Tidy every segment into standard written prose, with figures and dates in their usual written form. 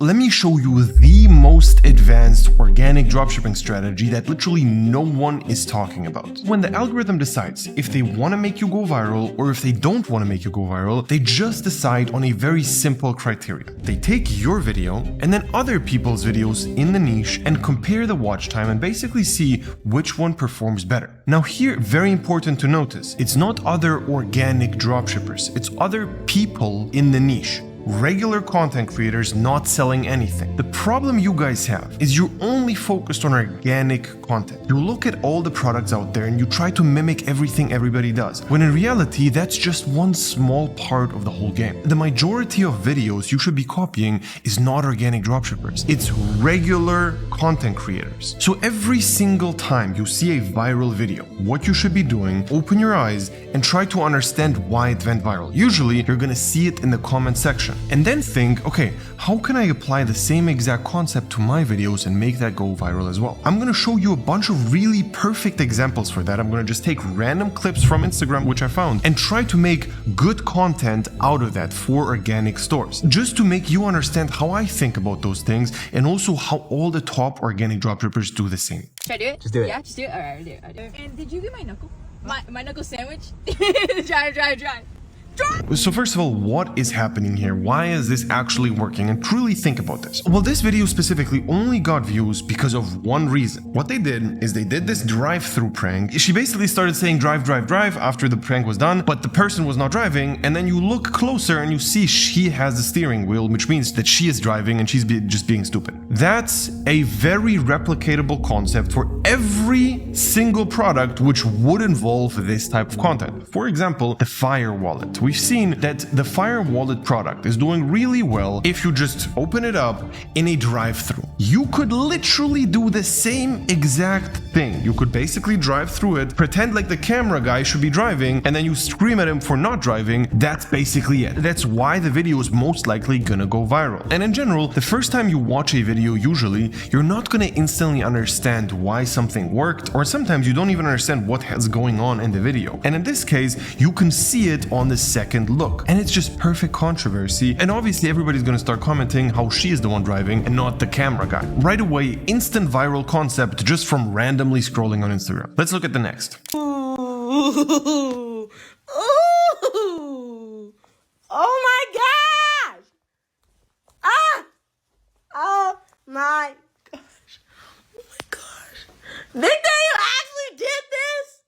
Let me show you the most advanced organic dropshipping strategy that literally no one is talking about. When the algorithm decides if they want to make you go viral or if they don't want to make you go viral, they just decide on a very simple criteria. They take your video and then other people's videos in the niche and compare the watch time and basically see which one performs better. Now here, very important to notice, it's not other organic dropshippers, it's other people in the niche. Regular content creators not selling anything. The problem you guys have is you're only focused on organic content. You look at all the products out there and you try to mimic everything everybody does, when in reality that's just one small part of the whole game. The majority of videos you should be copying is not organic dropshippers, it's regular content creators. So every single time you see a viral video, what you should be doing, open your eyes and try to understand why it went viral. Usually you're gonna see it in the comment section. And then think, okay, how can I apply the same exact concept to my videos and make that go viral as well? I'm gonna show you a bunch of really perfect examples for that. I'm gonna just take random clips from Instagram, which I found, and try to make good content out of that for organic stores. Just to make you understand how I think about those things and also how all the top organic dropshippers do the same. Should I do it? Just do it. Yeah, just do it? Alright, I'll do it. And did you get my knuckle? My knuckle sandwich? Drive. So first of all, what is happening here? Why is this actually working? And truly think about this. Well, this video specifically only got views because of one reason. What they did is they did this drive-thru prank. She basically started saying drive after the prank was done, but the person was not driving. And then you look closer and you see she has the steering wheel, which means that she is driving and she's just being stupid. That's a very replicatable concept for every single product which would involve this type of content. For example, the Fire Wallet. We've seen that the Fire Wallet product is doing really well if you just open it up in a drive-thru. You could literally do the same exact thing. You could basically drive through it, pretend like the camera guy should be driving, and then you scream at him for not driving. That's basically it. That's why the video is most likely gonna go viral. And in general, the first time you watch a video, usually, you're not gonna instantly understand why something worked, or sometimes you don't even understand what is going on in the video. And in this case, you can see it on the second look. And it's just perfect controversy. And obviously everybody's gonna start commenting how she is the one driving and not the camera guy. Right away, instant viral concept just from randomly scrolling on Instagram. Let's look at the next. Ooh. Oh my gosh! Ah! Oh my gosh. Oh my gosh. Think that you actually did this?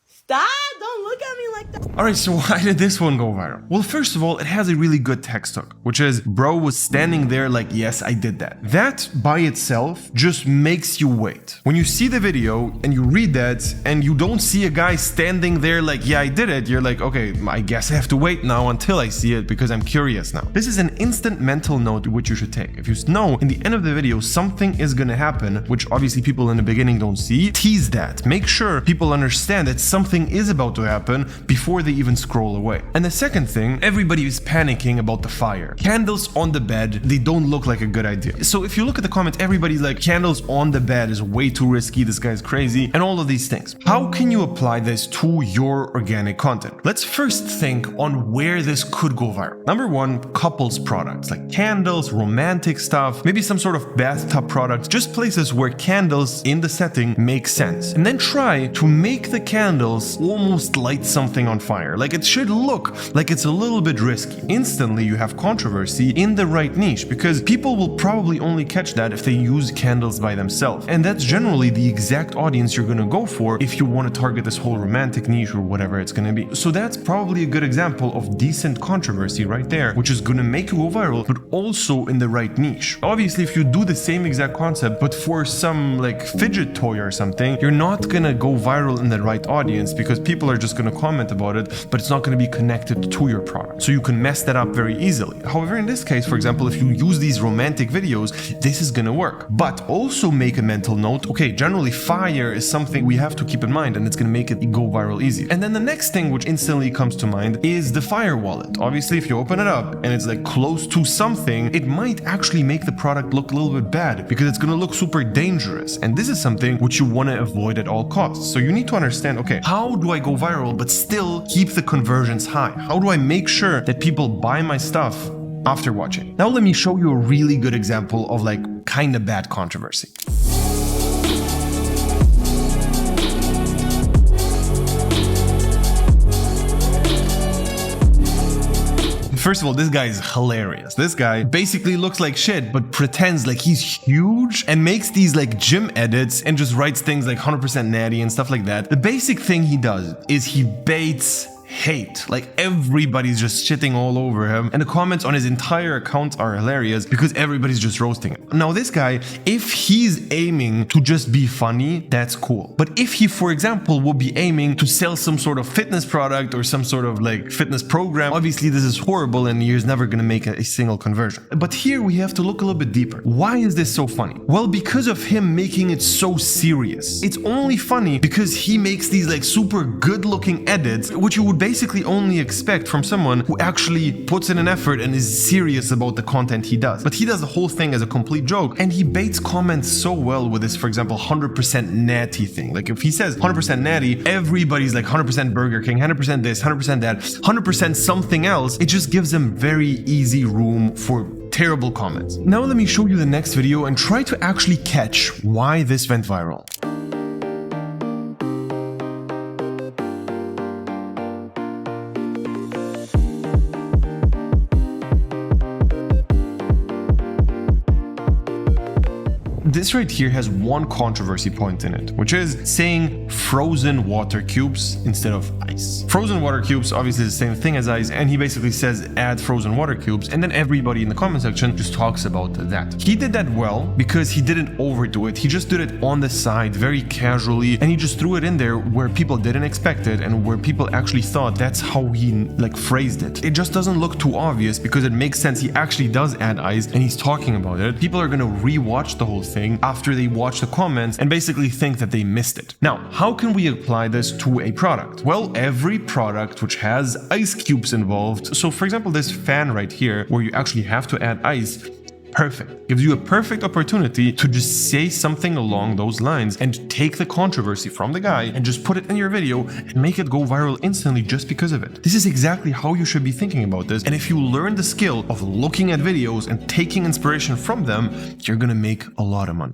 Stop! Don't look at me like that. Alright, so why did this one go viral? Well, first of all, it has a really good text hook, which is, bro was standing there like, yes, I did that. That by itself just makes you wait. When you see the video and you read that and you don't see a guy standing there like, yeah, I did it, you're like, okay, I guess I have to wait now until I see it because I'm curious now. This is an instant mental note which you should take. If you know in the end of the video something is gonna happen, which obviously people in the beginning don't see, tease that. Make sure people understand that something is about to happen before they even scroll away. And the second thing, everybody is panicking about the fire. Candles on the bed, they don't look like a good idea. So if you look at the comments, everybody's like, candles on the bed is way too risky, this guy's crazy, and all of these things. How can you apply this to your organic content? Let's first think on where this could go viral. Number one, couples products like candles, romantic stuff, maybe some sort of bathtub products, just places where candles in the setting make sense. And then try to make the candles almost light something on fire. Like it should look like it's a little bit risky. Instantly you have controversy in the right niche because people will probably only catch that if they use candles by themselves. And that's generally the exact audience you're gonna go for if you want to target this whole romantic niche or whatever it's gonna be. So that's probably a good example of decent controversy right there, which is gonna make you go viral, but also in the right niche. Obviously, if you do the same exact concept, but for some like fidget toy or something, you're not gonna go viral in the right audience because people are just gonna comment about it, but it's not going to be connected to your product. So you can mess that up very easily. However, in this case, for example, if you use these romantic videos, this is going to work. But also make a mental note, okay, generally fire is something we have to keep in mind and it's going to make it go viral easy. And then the next thing which instantly comes to mind is the Fire Wallet. Obviously, if you open it up and it's like close to something, it might actually make the product look a little bit bad because it's going to look super dangerous. And this is something which you want to avoid at all costs. So you need to understand, okay, how do I go viral but still keep the conversions high? How do I make sure that people buy my stuff after watching. Now let me show you a really good example of like kind of bad controversy. First of all, this guy is hilarious. This guy basically looks like shit, but pretends like he's huge and makes these like gym edits and just writes things like 100% natty and stuff like that. The basic thing he does is he baits hate. Like everybody's just shitting all over him, and the comments on his entire account are hilarious because everybody's just roasting him. Now this guy, if he's aiming to just be funny, that's cool. But if he, for example, would be aiming to sell some sort of fitness product or some sort of like fitness program, obviously this is horrible and he's never gonna make a single conversion. But here we have to look a little bit deeper. Why is this so funny? Well, because of him making it so serious. It's only funny because he makes these like super good looking edits, which you would basically only expect from someone who actually puts in an effort and is serious about the content he does. But he does the whole thing as a complete joke, and he baits comments so well with this, for example, 100% natty thing. Like if he says 100% natty, everybody's like 100% Burger King, 100% this, 100% that, 100% something else. It just gives them very easy room for terrible comments. Now let me show you the next video and try to actually catch why this went viral. This right here has one controversy point in it, which is saying frozen water cubes instead of ice. Frozen water cubes obviously is the same thing as ice, and he basically says add frozen water cubes, and then everybody in the comment section just talks about that. He did that well because he didn't overdo it. He just did it on the side very casually, and he just threw it in there where people didn't expect it and where people actually thought that's how he like phrased it. It just doesn't look too obvious because it makes sense. He actually does add ice and he's talking about it. People are gonna rewatch the whole thing after they watch the comments and basically think that they missed it. Now, how can we apply this to a product? Well, every product which has ice cubes involved, so for example, this fan right here, where you actually have to add ice, perfect. Gives you a perfect opportunity to just say something along those lines and take the controversy from the guy and just put it in your video and make it go viral instantly just because of it. This is exactly how you should be thinking about this. And if you learn the skill of looking at videos and taking inspiration from them, you're gonna make a lot of money.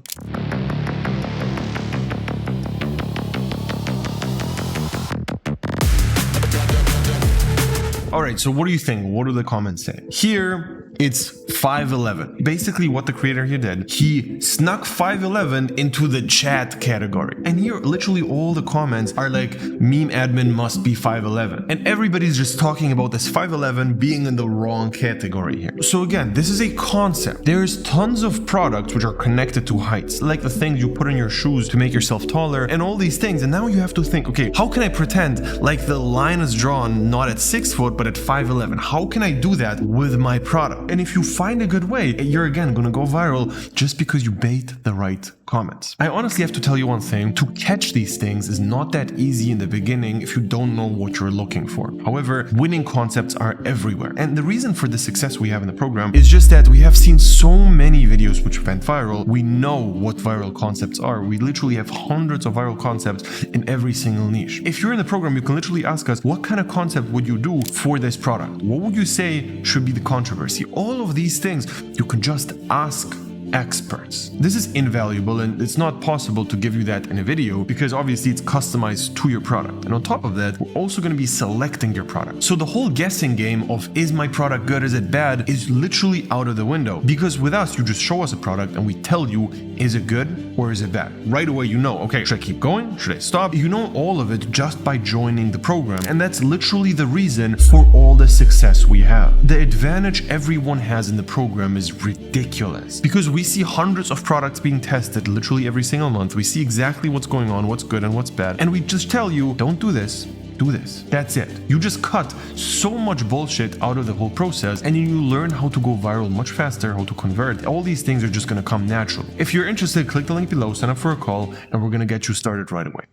Alright, so what do you think? What do the comments say? Here, it's 511. Basically what the creator here did, he snuck 511 into the chat category. And here, literally all the comments are like, meme admin must be 511. And everybody's just talking about this 511 being in the wrong category here. So again, this is a concept. There's tons of products which are connected to heights, like the things you put in your shoes to make yourself taller and all these things. And now you have to think, okay, how can I pretend like the line is drawn not at 6 foot, but at 5'11"? How can I do that with my product? And if you find a good way, you're again gonna go viral just because you bait the right comments. I honestly have to tell you one thing, to catch these things is not that easy in the beginning if you don't know what you're looking for. However, winning concepts are everywhere. And the reason for the success we have in the program is just that we have seen so many videos which went viral. We know what viral concepts are. We literally have hundreds of viral concepts in every single niche. If you're in the program, you can literally ask us, what kind of concept would you do for this product? What would you say should be the controversy? All of these things you can just ask experts. This is invaluable, and it's not possible to give you that in a video because obviously it's customized to your product. And on top of that, we're also going to be selecting your product. So the whole guessing game of is my product good, is it bad, is literally out of the window, because with us, you just show us a product and we tell you, is it good or is it bad? Right away, you know, okay, should I keep going? Should I stop? You know all of it just by joining the program. And that's literally the reason for all the success we have. The advantage everyone has in the program is ridiculous because we see hundreds of products being tested literally every single month. We see exactly what's going on, what's good and what's bad. And we just tell you, don't do this, do this. That's it. You just cut so much bullshit out of the whole process, and you learn how to go viral much faster, how to convert. All these things are just going to come naturally. If you're interested, click the link below, sign up for a call, and we're going to get you started right away.